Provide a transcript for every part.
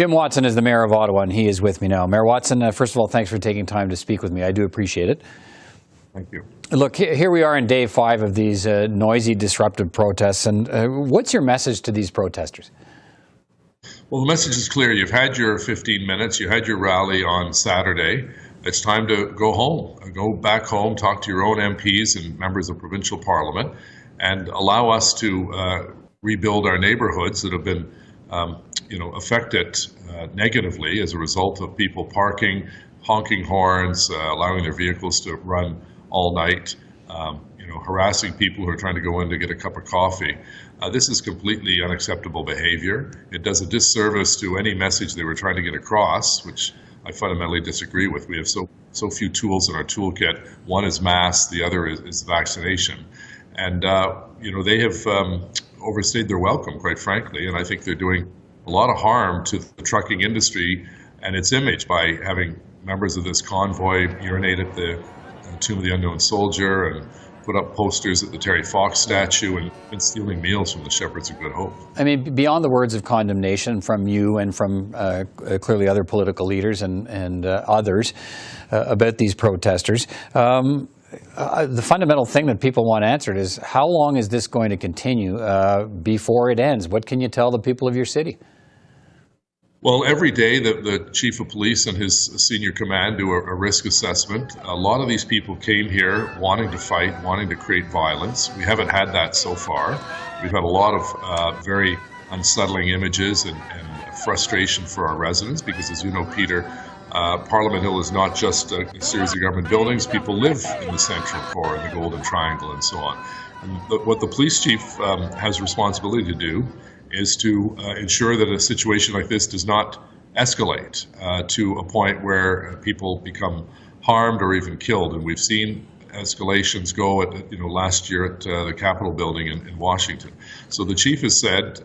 Jim Watson is the Mayor of Ottawa, and he is with me now. Mayor Watson, first of all, thanks for taking time to speak with me. I do appreciate it. Thank you. Look, here we are in day 5 of these noisy, disruptive protests, and what's your message to these protesters? Well, the message is clear. You've had your 15 minutes. You had your rally on Saturday. It's time to go home. Go back home, talk to your own MPs and members of provincial parliament, and allow us to rebuild our neighborhoods that have been affected negatively as a result of people parking, honking horns, allowing their vehicles to run all night, harassing people who are trying to go in to get a cup of coffee. This is completely unacceptable behavior. It does a disservice to any message they were trying to get across, which I fundamentally disagree with. We have so few tools in our toolkit. One is masks, the other is vaccination. And, they have overstayed their welcome, quite frankly, and I think they're doing a lot of harm to the trucking industry and its image by having members of this convoy urinate at the Tomb of the Unknown Soldier and put up posters at the Terry Fox statue and stealing meals from the Shepherds of Good Hope. I mean, beyond the words of condemnation from you and from clearly other political leaders and others about these protesters, the fundamental thing that people want answered is, how long is this going to continue before it ends? What can you tell the people of your city? Well, every day the chief of police and his senior command do a risk assessment. A lot of these people came here wanting to fight, wanting to create violence. We haven't had that so far. We've had a lot of very unsettling images and frustration for our residents because, as you know, Peter, Parliament Hill is not just a series of government buildings. People live in the Central Core, in the Golden Triangle, and so on. And what the police chief has responsibility to do is to ensure that a situation like this does not escalate to a point where people become harmed or even killed. And we've seen escalations go at, last year at the Capitol building in Washington. So the chief has said,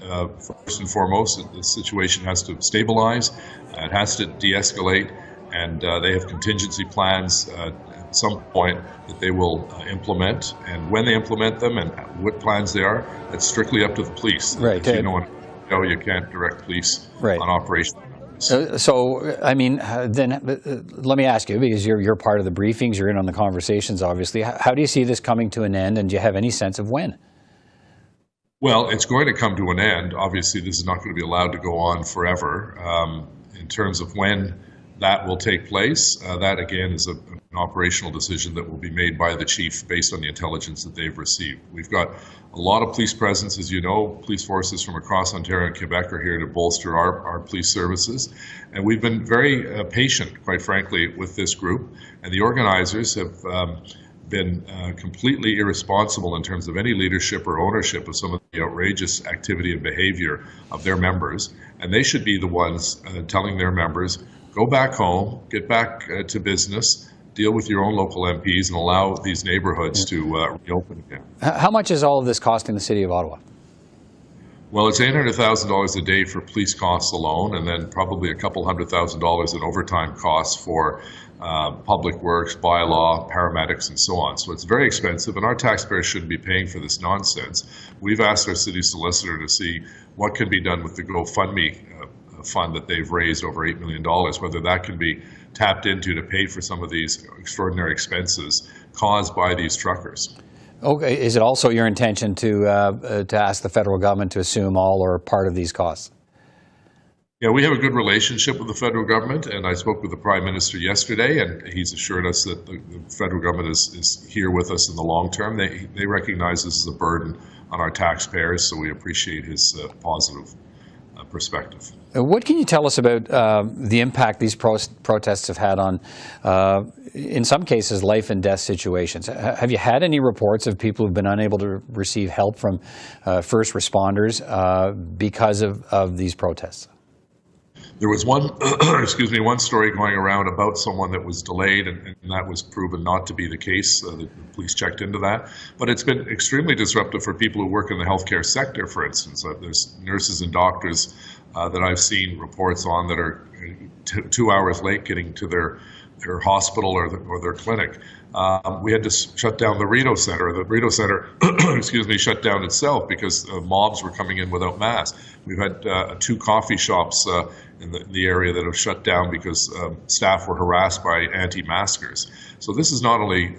first and foremost, that the situation has to stabilize, it has to de-escalate, and they have contingency plans at some point that they will implement. And when they implement them and what plans they are, it's strictly up to the police. Right. If you can't direct police on operations. So, I mean, then let me ask you, because you're part of the briefings, you're in on the conversations, obviously. How do you see this coming to an end, and do you have any sense of when? Well, it's going to come to an end. Obviously, this is not going to be allowed to go on forever. In terms of when that will take place, that again is an operational decision that will be made by the chief based on the intelligence that they've received. We've got a lot of police presence, as you know. Police forces from across Ontario and Quebec are here to bolster our police services. And we've been very patient, quite frankly, with this group. And the organizers have been completely irresponsible in terms of any leadership or ownership of some of the outrageous activity and behavior of their members. And they should be the ones telling their members, go back home, get back to business, deal with your own local MPs, and allow these neighborhoods to reopen again. How much is all of this costing the City of Ottawa? Well, it's $800,000 a day for police costs alone, and then probably a couple $100,000 in overtime costs for public works, bylaw, paramedics, and so on. So it's very expensive, and our taxpayers shouldn't be paying for this nonsense. We've asked our city solicitor to see what can be done with the GoFundMe fund that they've raised over $8 million, whether that can be tapped into to pay for some of these extraordinary expenses caused by these truckers. Okay. Is it also your intention to ask the federal government to assume all or part of these costs? Yeah, we have a good relationship with the federal government, and I spoke with the Prime Minister yesterday, and he's assured us that the federal government is here with us in the long term. They recognize this as a burden on our taxpayers, so we appreciate his positive perspective. What can you tell us about the impact these protests have had on, in some cases, life and death situations? Have you had any reports of people who've been unable to receive help from first responders because of these protests? There was one, one story going around about someone that was delayed, and that was proven not to be the case. The police checked into that. But it's been extremely disruptive for people who work in the healthcare sector, for instance. There's nurses and doctors that I've seen reports on that are 2 hours late getting to their their hospital or their clinic. We had to shut down the Rideau Centre. The Rideau Centre, excuse me, shut down itself because mobs were coming in without masks. We've had 2 coffee shops in the area that have shut down because staff were harassed by anti-maskers. So this is not only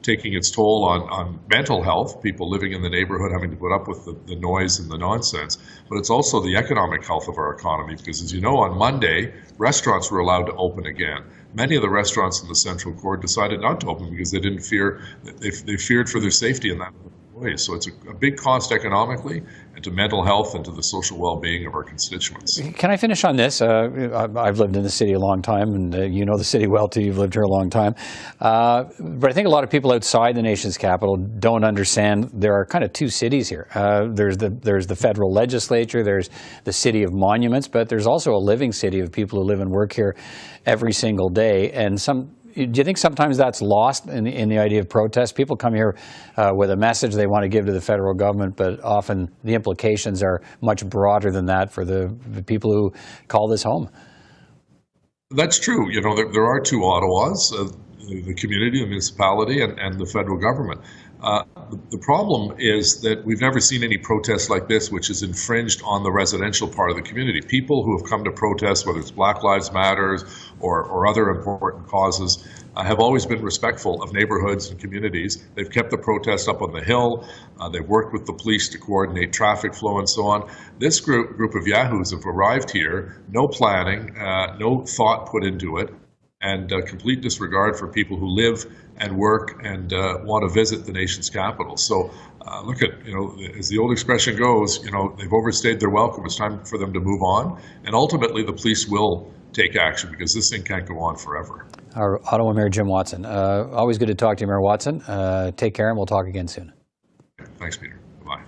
taking its toll on mental health, people living in the neighborhood having to put up with the noise and the nonsense, but it's also the economic health of our economy because, as you know, on Monday, restaurants were allowed to open again. Many of the restaurants in the Central Core decided not to open because they didn't fear, they feared for their safety in that way. So it's a big cost economically and to mental health and to the social well-being of our constituents. Can I finish on this? I've lived in the city a long time, and you know the city well too. You've lived here a long time. But I think a lot of people outside the nation's capital don't understand there are kind of 2 cities here. There's the federal legislature, there's the city of monuments, but there's also a living city of people who live and work here every single day. And do you think sometimes that's lost in the idea of protest? People come here with a message they want to give to the federal government, but often the implications are much broader than that for the people who call this home. That's true. You know, there are 2 Ottawas, the community, the municipality, and the federal government. The problem is that we've never seen any protest like this, which is infringed on the residential part of the community. People who have come to protest, whether it's Black Lives Matter or other important causes, have always been respectful of neighborhoods and communities. They've kept the protest up on the Hill. They've worked with the police to coordinate traffic flow and so on. This group of yahoos have arrived here, no planning, no thought put into it, and complete disregard for people who live and work and want to visit the nation's capital. So look at, as the old expression goes, they've overstayed their welcome. It's time for them to move on. And ultimately, the police will take action because this thing can't go on forever. Our Ottawa Mayor Jim Watson. Always good to talk to you, Mayor Watson. Take care, and we'll talk again soon. Thanks, Peter. Bye.